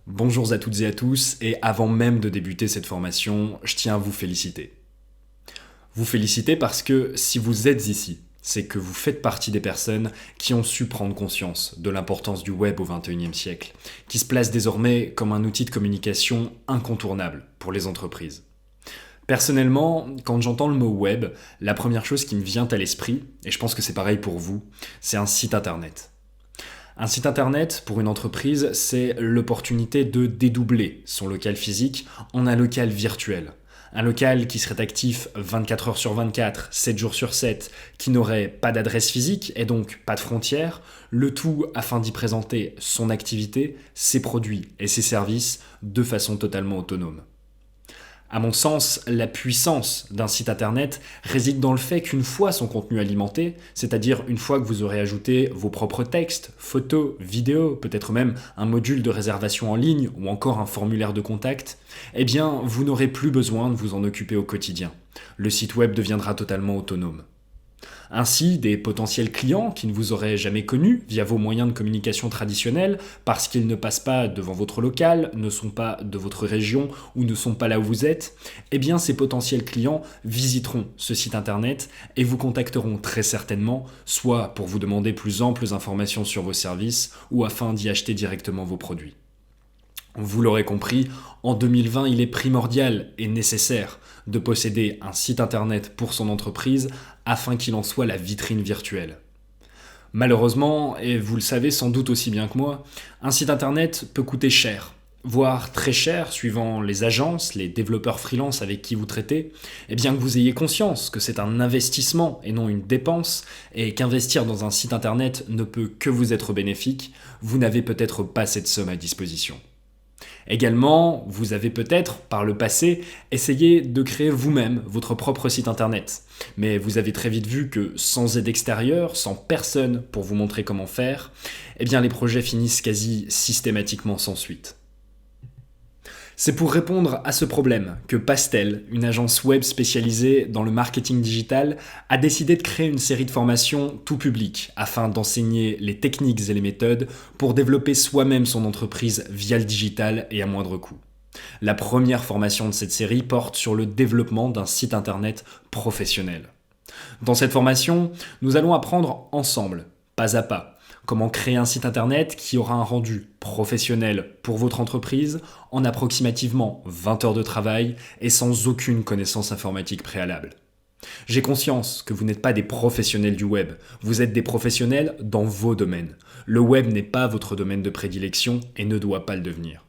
Bonjour à toutes et à tous, et avant même de débuter cette formation, je tiens à vous féliciter. Vous féliciter parce que si vous êtes ici, c'est que vous faites partie des personnes qui ont su prendre conscience de l'importance du web au XXIe siècle, qui se place désormais comme un outil de communication incontournable pour les entreprises. Personnellement, quand j'entends le mot web, la première chose qui me vient à l'esprit, et je pense que c'est pareil pour vous, c'est un site internet. Un site internet, pour une entreprise, c'est l'opportunité de dédoubler son local physique en un local virtuel. Un local qui serait actif 24 heures sur 24, 7 jours sur 7, qui n'aurait pas d'adresse physique et donc pas de frontières, le tout afin d'y présenter son activité, ses produits et ses services de façon totalement autonome. À mon sens, la puissance d'un site internet réside dans le fait qu'une fois son contenu alimenté, c'est-à-dire une fois que vous aurez ajouté vos propres textes, photos, vidéos, peut-être même un module de réservation en ligne ou encore un formulaire de contact, eh bien, vous n'aurez plus besoin de vous en occuper au quotidien. Le site web deviendra totalement autonome. Ainsi, des potentiels clients qui ne vous auraient jamais connus via vos moyens de communication traditionnels, parce qu'ils ne passent pas devant votre local, ne sont pas de votre région ou ne sont pas là où vous êtes, eh bien ces potentiels clients visiteront ce site internet et vous contacteront très certainement, soit pour vous demander plus amples informations sur vos services ou afin d'y acheter directement vos produits. Vous l'aurez compris, en 2020, il est primordial et nécessaire de posséder un site internet pour son entreprise afin qu'il en soit la vitrine virtuelle. Malheureusement, et vous le savez sans doute aussi bien que moi, un site internet peut coûter cher, voire très cher suivant les agences, les développeurs freelance avec qui vous traitez, et bien que vous ayez conscience que c'est un investissement et non une dépense, et qu'investir dans un site internet ne peut que vous être bénéfique, vous n'avez peut-être pas cette somme à disposition. Également, vous avez peut-être, par le passé, essayé de créer vous-même votre propre site internet. Mais vous avez très vite vu que sans aide extérieure, sans personne pour vous montrer comment faire, eh bien les projets finissent quasi systématiquement sans suite. C'est pour répondre à ce problème que Pastel, une agence web spécialisée dans le marketing digital, a décidé de créer une série de formations tout public afin d'enseigner les techniques et les méthodes pour développer soi-même son entreprise via le digital et à moindre coût. La première formation de cette série porte sur le développement d'un site internet professionnel. Dans cette formation, nous allons apprendre ensemble, pas à pas, comment créer un site internet qui aura un rendu professionnel pour votre entreprise en approximativement 20 heures de travail et sans aucune connaissance informatique préalable. J'ai conscience que vous n'êtes pas des professionnels du web, vous êtes des professionnels dans vos domaines. Le web n'est pas votre domaine de prédilection et ne doit pas le devenir.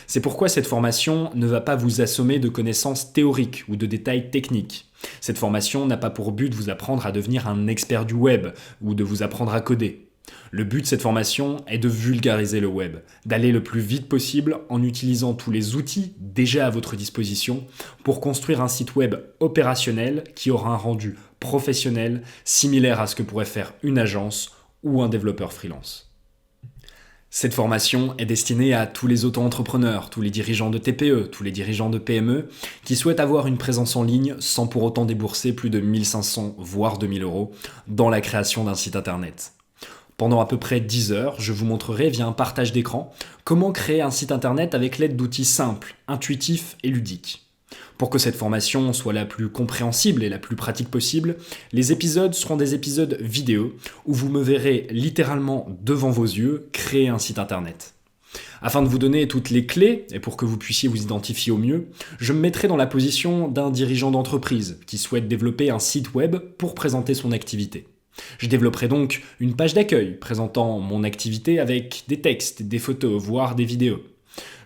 C'est pourquoi cette formation ne va pas vous assommer de connaissances théoriques ou de détails techniques. Cette formation n'a pas pour but de vous apprendre à devenir un expert du web ou de vous apprendre à coder. Le but de cette formation est de vulgariser le web, d'aller le plus vite possible en utilisant tous les outils déjà à votre disposition pour construire un site web opérationnel qui aura un rendu professionnel similaire à ce que pourrait faire une agence ou un développeur freelance. Cette formation est destinée à tous les auto-entrepreneurs, tous les dirigeants de TPE, tous les dirigeants de PME qui souhaitent avoir une présence en ligne sans pour autant débourser plus de 1500 voire 2000 euros dans la création d'un site internet. Pendant à peu près 10 heures, je vous montrerai via un partage d'écran comment créer un site internet avec l'aide d'outils simples, intuitifs et ludiques. Pour que cette formation soit la plus compréhensible et la plus pratique possible, les épisodes seront des épisodes vidéo où vous me verrez littéralement devant vos yeux créer un site internet. Afin de vous donner toutes les clés et pour que vous puissiez vous identifier au mieux, je me mettrai dans la position d'un dirigeant d'entreprise qui souhaite développer un site web pour présenter son activité. Je développerai donc une page d'accueil présentant mon activité avec des textes, des photos, voire des vidéos.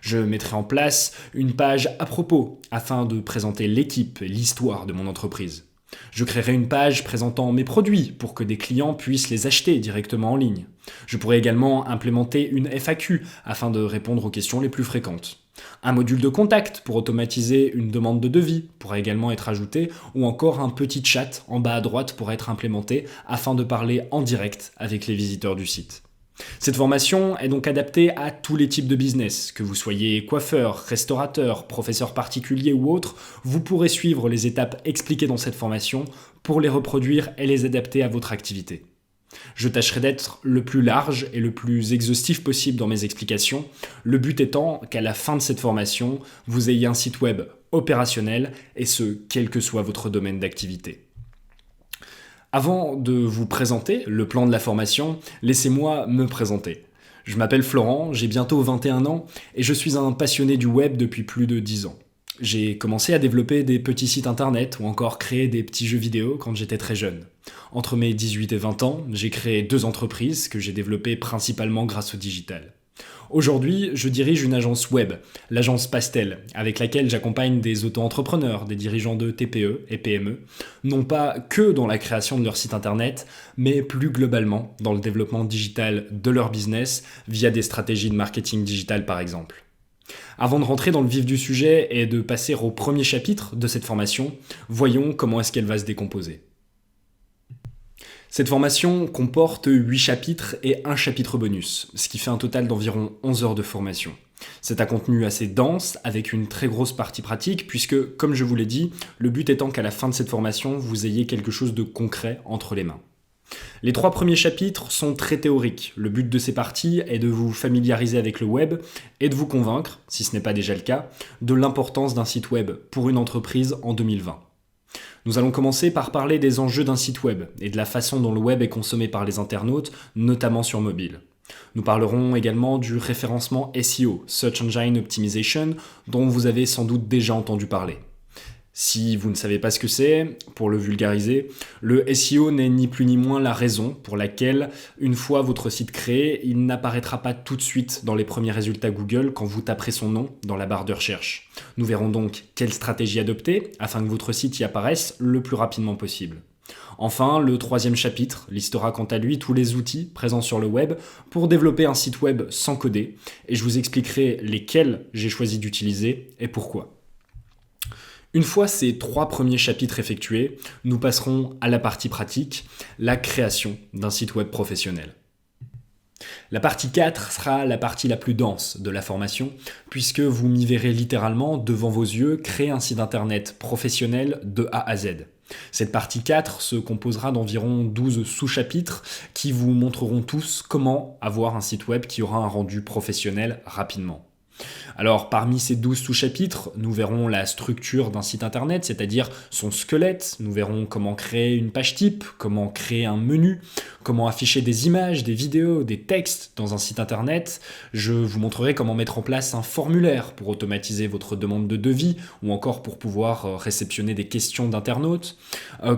Je mettrai en place une page à propos afin de présenter l'équipe et l'histoire de mon entreprise. Je créerai une page présentant mes produits pour que des clients puissent les acheter directement en ligne. Je pourrai également implémenter une FAQ afin de répondre aux questions les plus fréquentes. Un module de contact pour automatiser une demande de devis pourra également être ajouté ou encore un petit chat en bas à droite pourra être implémenté afin de parler en direct avec les visiteurs du site. Cette formation est donc adaptée à tous les types de business, que vous soyez coiffeur, restaurateur, professeur particulier ou autre, vous pourrez suivre les étapes expliquées dans cette formation pour les reproduire et les adapter à votre activité. Je tâcherai d'être le plus large et le plus exhaustif possible dans mes explications, le but étant qu'à la fin de cette formation, vous ayez un site web opérationnel, et ce, quel que soit votre domaine d'activité. Avant de vous présenter le plan de la formation, laissez-moi me présenter. Je m'appelle Florent, j'ai bientôt 21 ans et je suis un passionné du web depuis plus de 10 ans. J'ai commencé à développer des petits sites internet ou encore créer des petits jeux vidéo quand j'étais très jeune. Entre mes 18 et 20 ans, j'ai créé 2 entreprises que j'ai développées principalement grâce au digital. Aujourd'hui, je dirige une agence web, l'agence Pastel, avec laquelle j'accompagne des auto-entrepreneurs, des dirigeants de TPE et PME, non pas que dans la création de leur site internet, mais plus globalement dans le développement digital de leur business via des stratégies de marketing digital par exemple. Avant de rentrer dans le vif du sujet et de passer au premier chapitre de cette formation, voyons comment est-ce qu'elle va se décomposer. Cette formation comporte 8 chapitres et un chapitre bonus, ce qui fait un total d'environ 11 heures de formation. C'est un contenu assez dense, avec une très grosse partie pratique, puisque, comme je vous l'ai dit, le but étant qu'à la fin de cette formation, vous ayez quelque chose de concret entre les mains. Les 3 premiers chapitres sont très théoriques. Le but de ces parties est de vous familiariser avec le web et de vous convaincre, si ce n'est pas déjà le cas, de l'importance d'un site web pour une entreprise en 2020. Nous allons commencer par parler des enjeux d'un site web et de la façon dont le web est consommé par les internautes, notamment sur mobile. Nous parlerons également du référencement SEO, Search Engine Optimization, dont vous avez sans doute déjà entendu parler. Si vous ne savez pas ce que c'est, pour le vulgariser, le SEO n'est ni plus ni moins la raison pour laquelle, une fois votre site créé, il n'apparaîtra pas tout de suite dans les premiers résultats Google quand vous taperez son nom dans la barre de recherche. Nous verrons donc quelle stratégie adopter afin que votre site y apparaisse le plus rapidement possible. Enfin, le 3e chapitre listera quant à lui tous les outils présents sur le web pour développer un site web sans coder, et je vous expliquerai lesquels j'ai choisi d'utiliser et pourquoi. Une fois ces 3 premiers chapitres effectués, nous passerons à la partie pratique, la création d'un site web professionnel. La partie 4 sera la partie la plus dense de la formation, puisque vous m'y verrez littéralement devant vos yeux créer un site internet professionnel de A à Z. Cette partie 4 se composera d'environ 12 sous-chapitres qui vous montreront tous comment avoir un site web qui aura un rendu professionnel rapidement. Alors, parmi ces 12 sous-chapitres, nous verrons la structure d'un site internet, c'est-à-dire son squelette. Nous verrons comment créer une page type, comment créer un menu, comment afficher des images, des vidéos, des textes dans un site internet. Je vous montrerai comment mettre en place un formulaire pour automatiser votre demande de devis ou encore pour pouvoir réceptionner des questions d'internautes.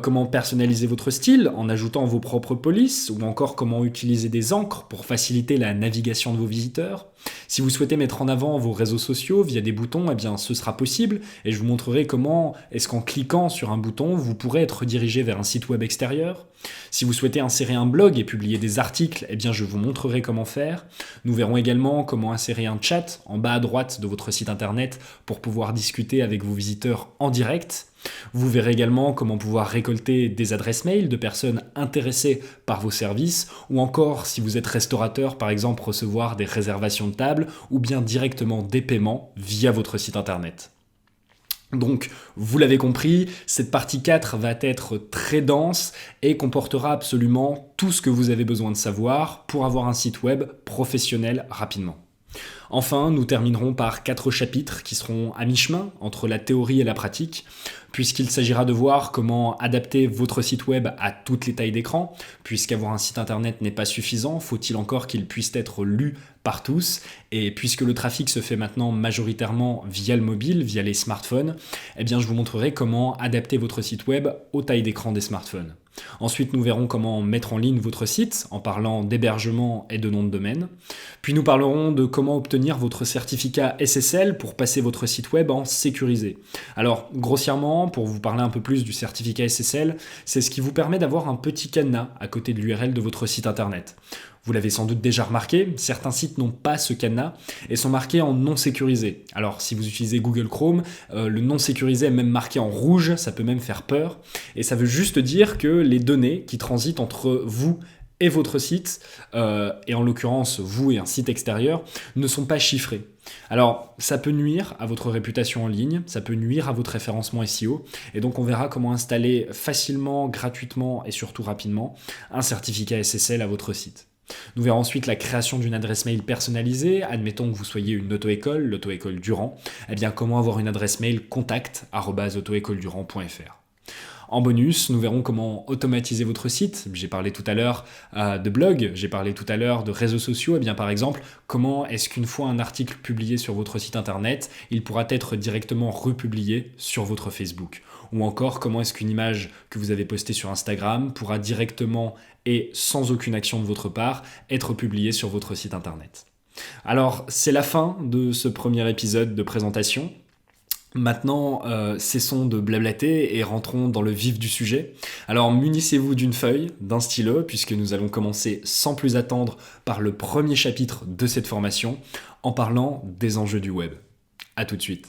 Comment personnaliser votre style en ajoutant vos propres polices ou encore comment utiliser des encres pour faciliter la navigation de vos visiteurs. Si vous souhaitez mettre en avant vos réseaux sociaux via des boutons, eh bien ce sera possible et je vous montrerai comment est-ce qu'en cliquant sur un bouton, vous pourrez être redirigé vers un site web extérieur. Si vous souhaitez insérer un blog et publier des articles, eh bien je vous montrerai comment faire. Nous verrons également comment insérer un chat en bas à droite de votre site internet pour pouvoir discuter avec vos visiteurs en direct. Vous verrez également comment pouvoir récolter des adresses mail de personnes intéressées par vos services ou encore, si vous êtes restaurateur, par exemple, recevoir des réservations de table ou bien directement des paiements via votre site internet. Donc, vous l'avez compris, cette partie 4 va être très dense et comportera absolument tout ce que vous avez besoin de savoir pour avoir un site web professionnel rapidement. Enfin, nous terminerons par 4 chapitres qui seront à mi-chemin entre la théorie et la pratique, puisqu'il s'agira de voir comment adapter votre site web à toutes les tailles d'écran, puisqu'avoir un site internet n'est pas suffisant, faut-il encore qu'il puisse être lu par tous, et puisque le trafic se fait maintenant majoritairement via le mobile, via les smartphones, eh bien je vous montrerai comment adapter votre site web aux tailles d'écran des smartphones. Ensuite, nous verrons comment mettre en ligne votre site en parlant d'hébergement et de nom de domaine. Puis nous parlerons de comment obtenir votre certificat SSL pour passer votre site web en sécurisé. Alors, grossièrement, pour vous parler un peu plus du certificat SSL, c'est ce qui vous permet d'avoir un petit cadenas à côté de l'URL de votre site internet. Vous l'avez sans doute déjà remarqué, certains sites n'ont pas ce cadenas et sont marqués en non sécurisé. Alors si vous utilisez Google Chrome, le non sécurisé est même marqué en rouge, ça peut même faire peur. Et ça veut juste dire que les données qui transitent entre vous et votre site, et en l'occurrence vous et un site extérieur, ne sont pas chiffrés. Alors ça peut nuire à votre réputation en ligne, ça peut nuire à votre référencement SEO, et donc on verra comment installer facilement, gratuitement et surtout rapidement un certificat SSL à votre site. Nous verrons ensuite la création d'une adresse mail personnalisée. Admettons que vous soyez une auto-école, l'auto-école Durand. Eh bien, comment avoir une adresse mail contact@autoécoledurand.fr. En bonus, nous verrons comment automatiser votre site. J'ai parlé tout à l'heure de blog, j'ai parlé tout à l'heure de réseaux sociaux. Eh bien, par exemple, comment est-ce qu'une fois un article publié sur votre site internet, il pourra être directement republié sur votre Facebook? Ou encore, comment est-ce qu'une image que vous avez postée sur Instagram pourra directement et sans aucune action de votre part être publiée sur votre site internet? Alors, c'est la fin de ce premier épisode de présentation. Maintenant, cessons de blablater et rentrons dans le vif du sujet. Alors munissez-vous d'une feuille, d'un stylo, puisque nous allons commencer sans plus attendre par le premier chapitre de cette formation, en parlant des enjeux du web. À tout de suite.